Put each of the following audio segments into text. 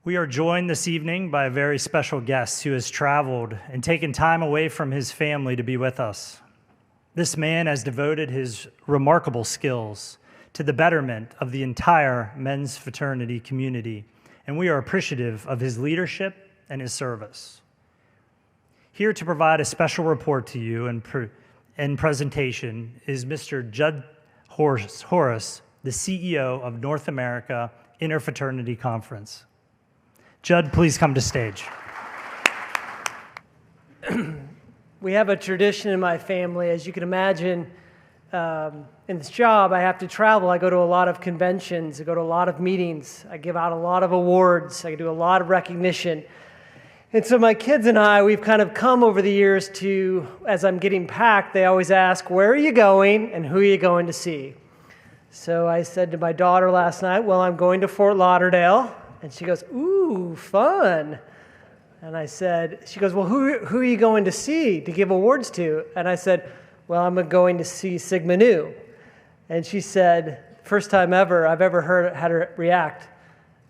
We are joined this evening by a very special guest who has traveled and taken time away from his family to be with us. This man has devoted his remarkable skills to the betterment of the entire men's fraternity community, and we are appreciative of his leadership and his service. Here to provide a special report to you and presentation is Mr. Jud Horras, the CEO of North America Interfraternity Conference. Jud, please come to stage. We have a tradition in my family. As you can imagine, in this job, I have to travel. I go to a lot of conventions. I go to a lot of meetings. I give out a lot of awards. I do a lot of recognition. And so my kids and I, we've kind of come over the years to, as I'm getting packed, they always ask, where are you going and who are you going to see? So I said to my daughter last night, well, I'm going to Fort Lauderdale. And she goes, ooh, fun. And I said, she goes, well, who are you going to see, to give awards to? And I said, well, I'm going to see Siekmann. And she said, first time ever I've ever had her react,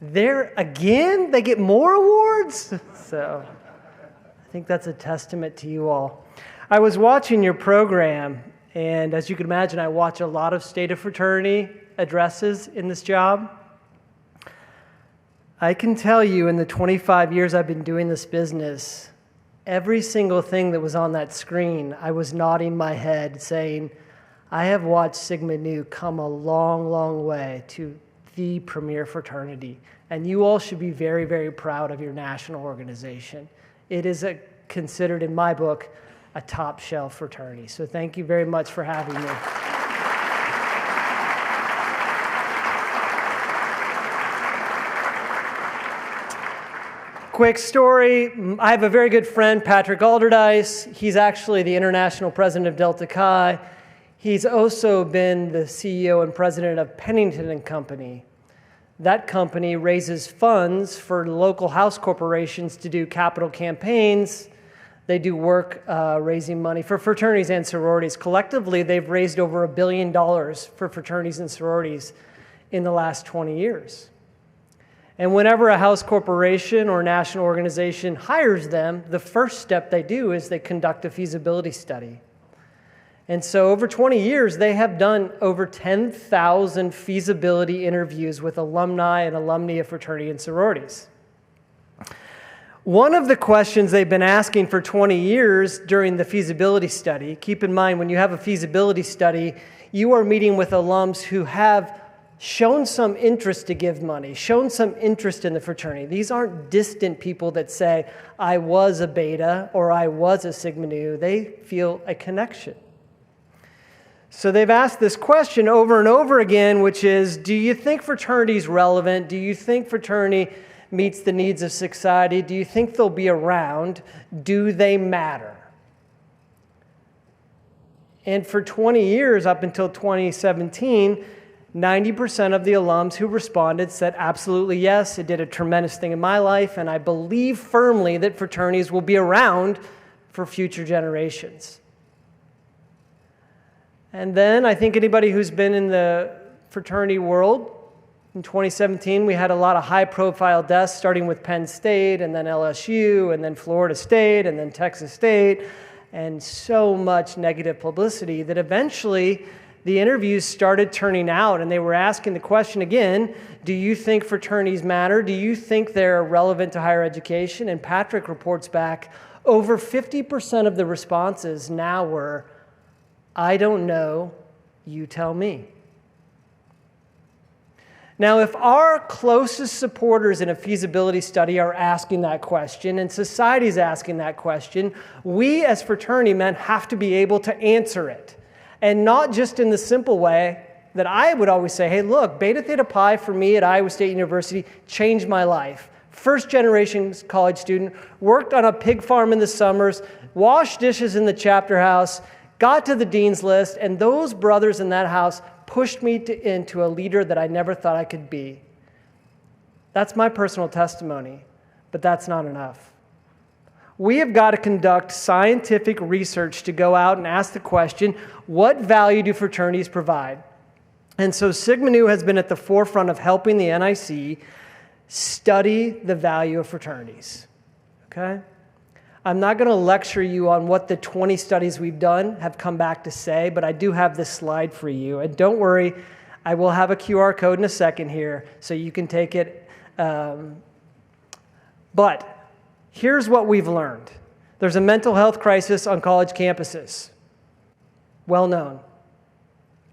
there again? They get more awards? So I think that's a testament to you all. I was watching your program, and as you can imagine, I watch a lot of State of Fraternity addresses in this job. I can tell you in the 25 years I've been doing this business, every single thing that was on that screen, I was nodding my head saying, I have watched Sigma Nu come a long, long way to the premier fraternity. And you all should be very, very proud of your national organization. It is considered, in my book, a top shelf fraternity. So thank you very much for having me. Quick story, I have a very good friend, Patrick Alderdice. He's actually the international president of Delta Chi. He's also been the CEO and president of Pennington & Company. That company raises funds for local house corporations to do capital campaigns. They do work raising money for fraternities and sororities. Collectively, they've raised over $1 billion for fraternities and sororities in the last 20 years. And whenever a house corporation or national organization hires them, the first step they do is they conduct a feasibility study. And so over 20 years, they have done over 10,000 feasibility interviews with alumni and alumni of fraternity and sororities. One of the questions they've been asking for 20 years during the feasibility study, keep in mind when you have a feasibility study, you are meeting with alums who have shown some interest to give money, shown some interest in the fraternity. These aren't distant people that say, I was a beta or I was a Sigma Nu. They feel a connection. So they've asked this question over and over again, which is, do you think fraternity is relevant? Do you think fraternity meets the needs of society? Do you think they'll be around? Do they matter? And for 20 years, up until 2017, 90% of the alums who responded said, absolutely yes, it did a tremendous thing in my life, and I believe firmly that fraternities will be around for future generations. And then I think anybody who's been in the fraternity world, in 2017, we had a lot of high-profile deaths, starting with Penn State, and then LSU, and then Florida State, and then Texas State, and so much negative publicity that eventually the interviews started turning out, and they were asking the question again, do you think fraternities matter? Do you think they're relevant to higher education? And Patrick reports back, over 50% of the responses now were, I don't know, you tell me. Now, if our closest supporters in a feasibility study are asking that question, and society's asking that question, we as fraternity men have to be able to answer it. And not just in the simple way that I would always say, hey, look, Beta Theta Pi for me at Iowa State University changed my life. First generation college student, worked on a pig farm in the summers, washed dishes in the chapter house, got to the dean's list, and those brothers in that house pushed me into a leader that I never thought I could be. That's my personal testimony, but that's not enough. We have got to conduct scientific research to go out and ask the question, what value do fraternities provide? And so Sigma Nu has been at the forefront of helping the NIC Study the value of fraternities, okay? I'm not going to lecture you on what the 20 studies we've done have come back to say, but I do have this slide for you. And don't worry, I will have a QR code in a second here, so you can take it. But here's what we've learned. There's a mental health crisis on college campuses. Well known.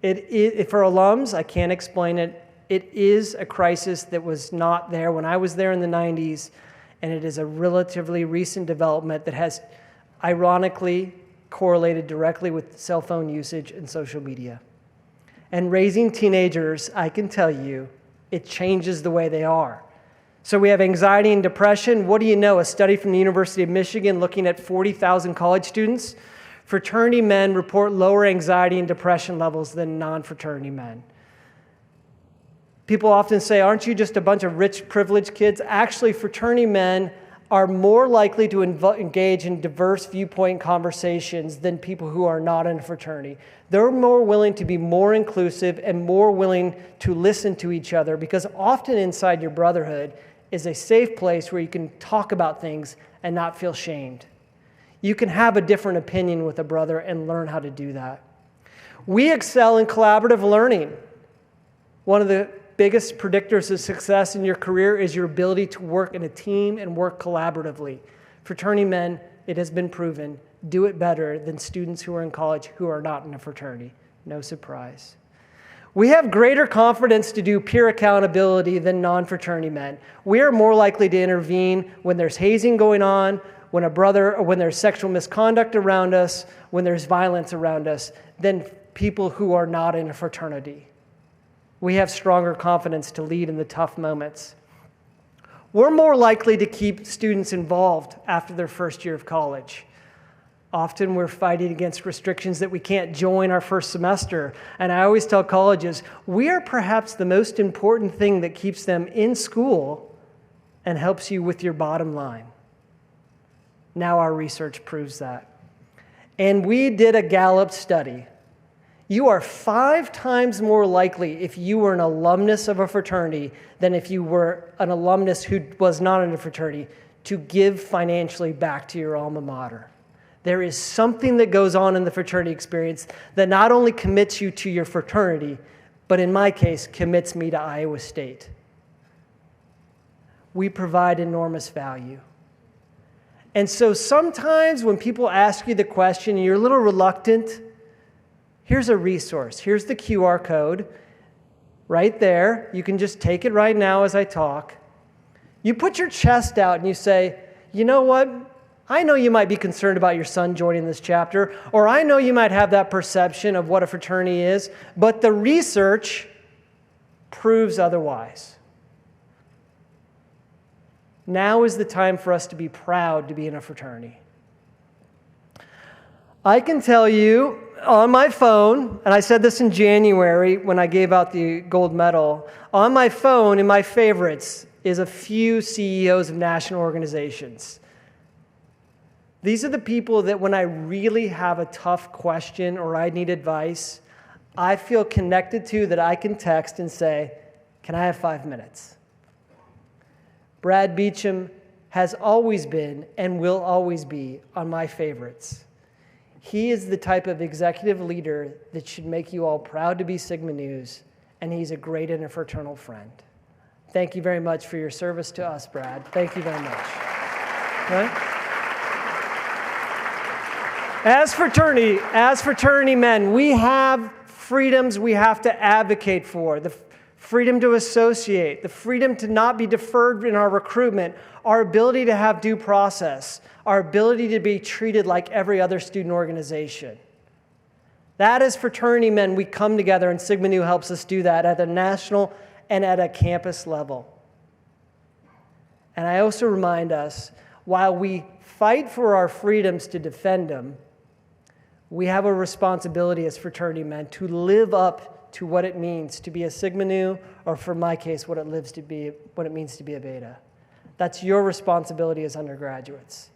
For alums, I can't explain it. It is a crisis that was not there when I was there in the 90s, and it is a relatively recent development that has ironically correlated directly with cell phone usage and social media. And raising teenagers, I can tell you, it changes the way they are. So we have anxiety and depression. What do you know? A study from the University of Michigan looking at 40,000 college students. Fraternity men report lower anxiety and depression levels than non-fraternity men. People often say, aren't you just a bunch of rich, privileged kids? Actually, fraternity men are more likely to engage in diverse viewpoint conversations than people who are not in a fraternity. They're more willing to be more inclusive and more willing to listen to each other, because often inside your brotherhood is a safe place where you can talk about things and not feel shamed. You can have a different opinion with a brother and learn how to do that. We excel in collaborative learning. One of the biggest predictors of success in your career is your ability to work in a team and work collaboratively. Fraternity men, it has been proven, do it better than students who are in college who are not in a fraternity. No surprise. We have greater confidence to do peer accountability than non-fraternity men. We are more likely to intervene when there's hazing going on, when there's sexual misconduct around us, when there's violence around us, than people who are not in a fraternity. We have stronger confidence to lead in the tough moments. We're more likely to keep students involved after their first year of college. Often we're fighting against restrictions that we can't join our first semester. And I always tell colleges, we are perhaps the most important thing that keeps them in school and helps you with your bottom line. Now our research proves that. And we did a Gallup study. You are 5 times more likely if you were an alumnus of a fraternity than if you were an alumnus who was not in a fraternity to give financially back to your alma mater. There is something that goes on in the fraternity experience that not only commits you to your fraternity, but in my case, commits me to Iowa State. We provide enormous value. And so sometimes when people ask you the question and you're a little reluctant, here's a resource. Here's the QR code right there. You can just take it right now as I talk. You put your chest out and you say, you know what? I know you might be concerned about your son joining this chapter, or I know you might have that perception of what a fraternity is, but the research proves otherwise. Now is the time for us to be proud to be in a fraternity. I can tell you on my phone, and I said this in January when I gave out the gold medal, on my phone in my favorites is a few CEOs of national organizations. These are the people that when I really have a tough question or I need advice, I feel connected to, that I can text and say, can I have 5 minutes? Brad Beecham has always been and will always be on my favorites. He is the type of executive leader that should make you all proud to be Sigma News, and he's a great and a fraternal friend. Thank you very much for your service to us, Brad. Thank you very much. Right? As fraternity men, we have freedoms we have to advocate for. The freedom to associate, the freedom to not be deferred in our recruitment, our ability to have due process, our ability to be treated like every other student organization. That as fraternity men, we come together, and Sigma Nu helps us do that at a national and at a campus level. And I also remind us, while we fight for our freedoms to defend them, we have a responsibility as fraternity men to live up to what it means to be a Sigma Nu, or for my case, what it means to be a Beta. That's your responsibility as undergraduates.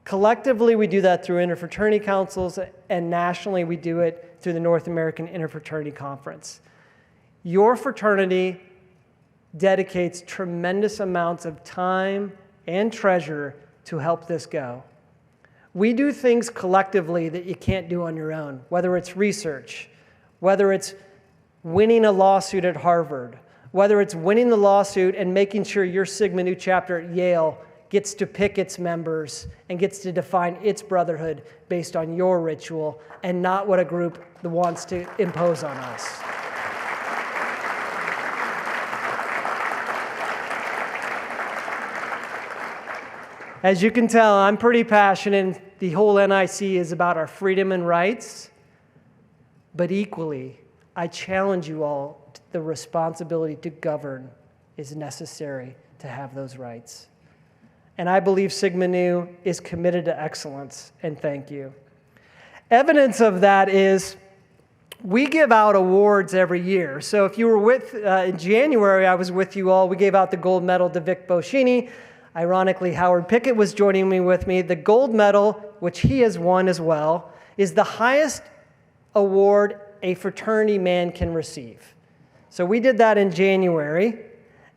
Collectively, we do that through interfraternity councils, and nationally, we do it through the North American Interfraternity Conference. Your fraternity dedicates tremendous amounts of time and treasure to help this go. We do things collectively that you can't do on your own, whether it's research, whether it's winning a lawsuit at Harvard, whether it's winning the lawsuit and making sure your Sigma Nu chapter at Yale gets to pick its members and gets to define its brotherhood based on your ritual and not what a group wants to impose on us. As you can tell, I'm pretty passionate. The whole NIC is about our freedom and rights, but equally, I challenge you all. The responsibility to govern is necessary to have those rights. And I believe Sigma Nu is committed to excellence, and thank you. Evidence of that is we give out awards every year. So if you were in January, I was with you all. We gave out the gold medal to Vic Boschini. Ironically, Howard Pickett was joining me with me. The gold medal, which he has won as well, is the highest award a fraternity man can receive. So we did that in January,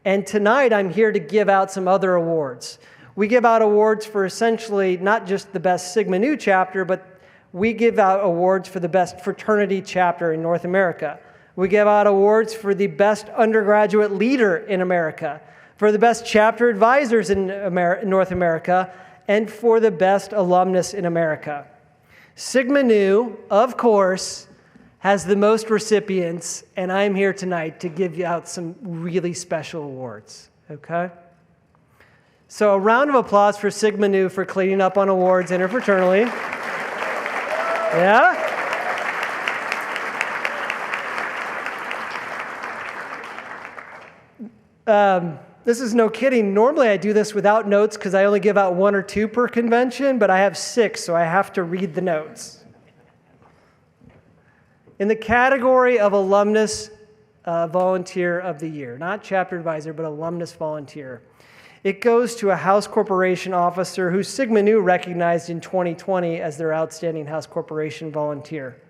and tonight I'm here to give out some other awards. We give out awards for essentially not just the best Sigma Nu chapter, but we give out awards for the best fraternity chapter in North America. We give out awards for the best undergraduate leader in America, for the best chapter advisors in North America, and for the best alumnus in America. Sigma Nu, of course, has the most recipients, and I'm here tonight to give you out some really special awards, okay? So a round of applause for Sigma Nu for cleaning up on awards interfraternally. Yeah? This is no kidding. Normally I do this without notes because I only give out 1 or 2 per convention, but I have 6, so I have to read the notes. In the category of Alumnus Volunteer of the Year, not chapter advisor, but Alumnus Volunteer, it goes to a House Corporation officer who Sigma Nu recognized in 2020 as their outstanding House Corporation volunteer.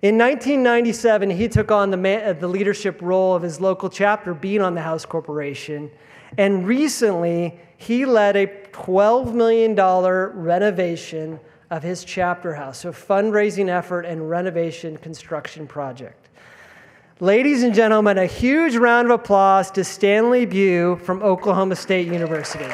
In 1997, he took on the leadership role of his local chapter, being on the House Corporation, and recently he led a $12 million renovation of his chapter house, so fundraising effort and renovation construction project. Ladies and gentlemen, a huge round of applause to Stanley Bugh from Oklahoma State University.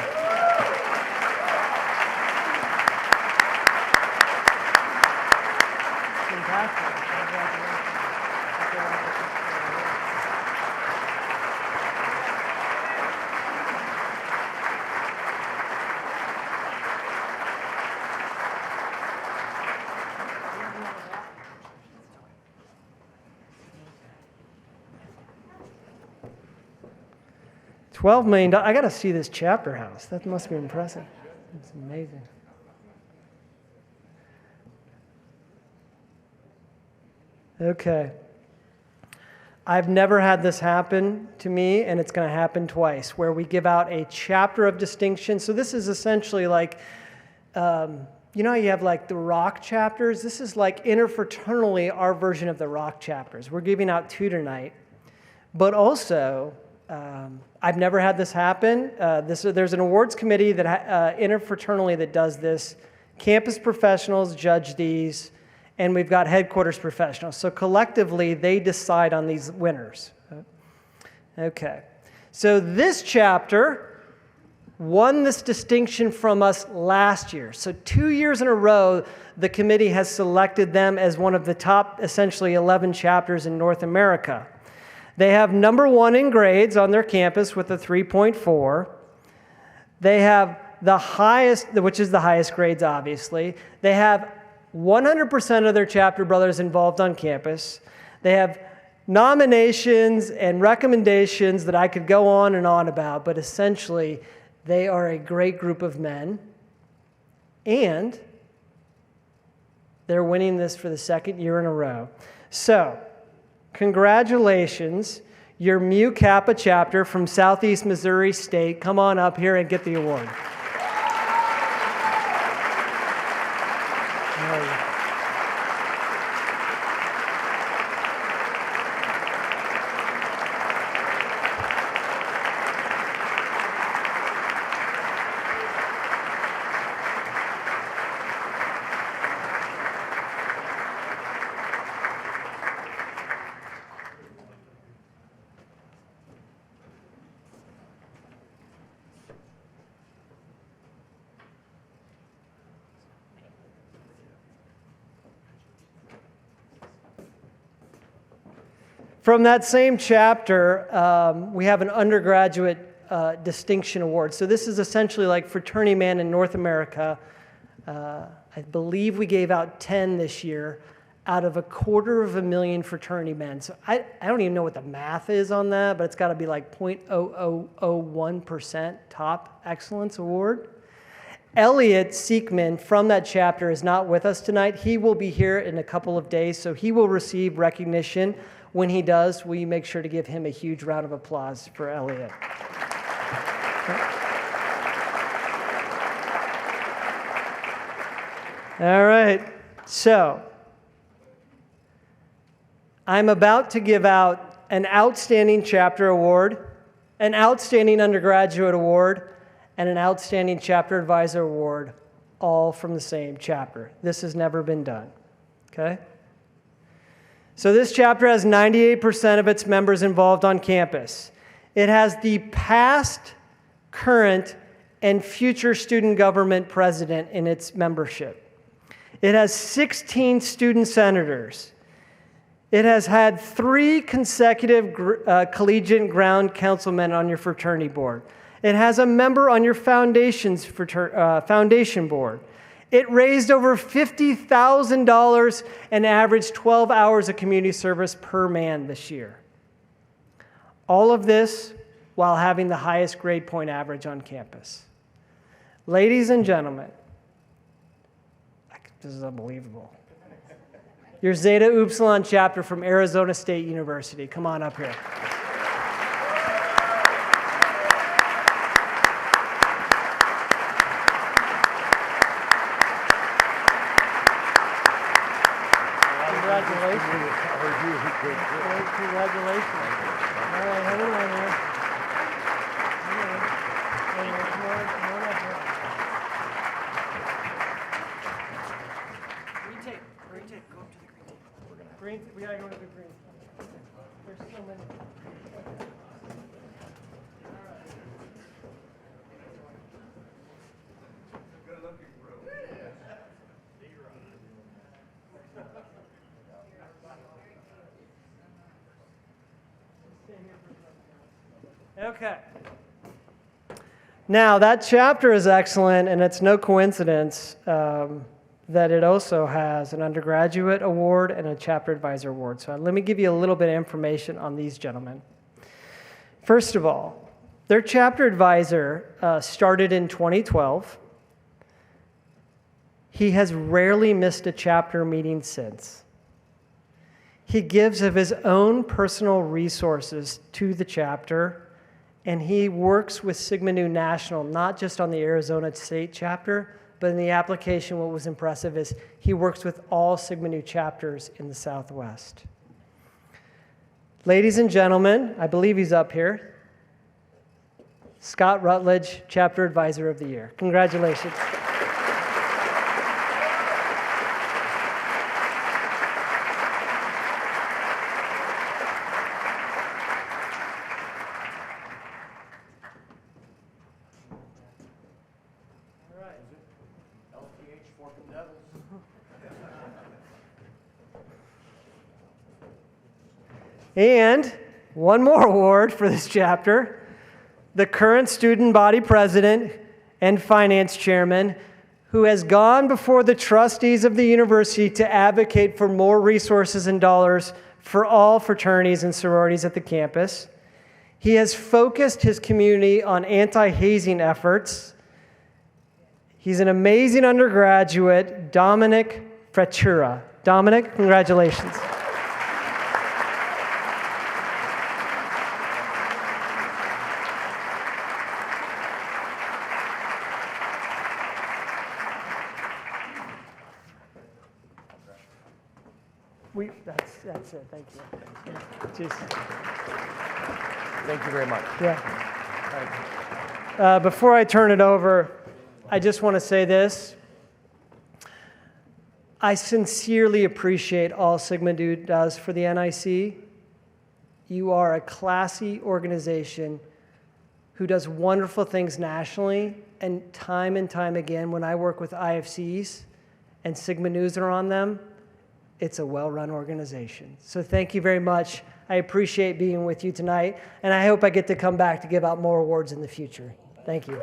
$12 million. I got to see this chapter house. That must be impressive. It's amazing. Okay. I've never had this happen to me, and it's going to happen twice, where we give out a chapter of distinction. So this is essentially like, you know, you have like the rock chapters. This is like interfraternally our version of the rock chapters. We're giving out 2 tonight. But also, I've never had this happen. There's an awards committee that interfraternally that does this. Campus professionals judge these, and we've got headquarters professionals. So collectively, they decide on these winners. Okay. So this chapter won this distinction from us last year. So 2 years in a row, the committee has selected them as one of the top, essentially 11 chapters in North America. They have number 1 in grades on their campus with a 3.4. They have the highest, which is the highest grades, obviously. They have 100% of their chapter brothers involved on campus. They have nominations and recommendations that I could go on and on about, but essentially, they are a great group of men. And they're winning this for the 2nd year in a row. So, congratulations, your Mu Kappa chapter from Southeast Missouri State. Come on up here and get the award. From that same chapter, we have an Undergraduate Distinction Award. So this is essentially like Fraternity Man in North America. I believe we gave out 10 this year out of 250,000 fraternity men. So I don't even know what the math is on that, but it's got to be like 0.0001% top excellence award. Elliot Siekmann from that chapter is not with us tonight. He will be here in a couple of days, so he will receive recognition. When he does, we make sure to give him a huge round of applause for Elliot. All right, so I'm about to give out an Outstanding Chapter Award, an Outstanding Undergraduate Award, and an Outstanding Chapter Advisor Award, all from the same chapter. This has never been done, okay? So this chapter has 98% of its members involved on campus. It has the past, current, and future student government president in its membership. It has 16 student senators. It has had 3 consecutive collegiate ground councilmen on your fraternity board. It has a member on your foundation board. It raised over $50,000 and averaged 12 hours of community service per man this year. All of this while having the highest grade point average on campus. Ladies and gentlemen, this is unbelievable. Your Zeta Upsilon chapter from Arizona State University. Come on up here. Congratulations. All right, hold on here. Come on up here. Green tape. Go up to the green tape. We gotta go to the green. There's so many. Good looking room. Okay. Now, that chapter is excellent, and it's no coincidence that it also has an undergraduate award and a chapter advisor award. So let me give you a little bit of information on these gentlemen. First of all, their chapter advisor started in 2012. He has rarely missed a chapter meeting since. He gives of his own personal resources to the chapter, and he works with Sigma Nu National, not just on the Arizona State chapter, but in the application, what was impressive is he works with all Sigma Nu chapters in the Southwest. Ladies and gentlemen, I believe he's up here, Scott Rutledge, Chapter Advisor of the Year. Congratulations. And one more award for this chapter, the current student body president and finance chairman who has gone before the trustees of the university to advocate for more resources and dollars for all fraternities and sororities at the campus. He has focused his community on anti-hazing efforts. He's an amazing undergraduate, Dominic Frattura. Dominic, congratulations. That's it. Thank you. Jeez. Thank you very much. Yeah. Before I turn it over, I just want to say this. I sincerely appreciate all Sigma Nu does for the NIC. You are a classy organization who does wonderful things nationally, and time again, when I work with IFCs and Sigma Nus are on them, it's a well-run organization. So thank you very much. I appreciate being with you tonight, and I hope I get to come back to give out more awards in the future. Thank you.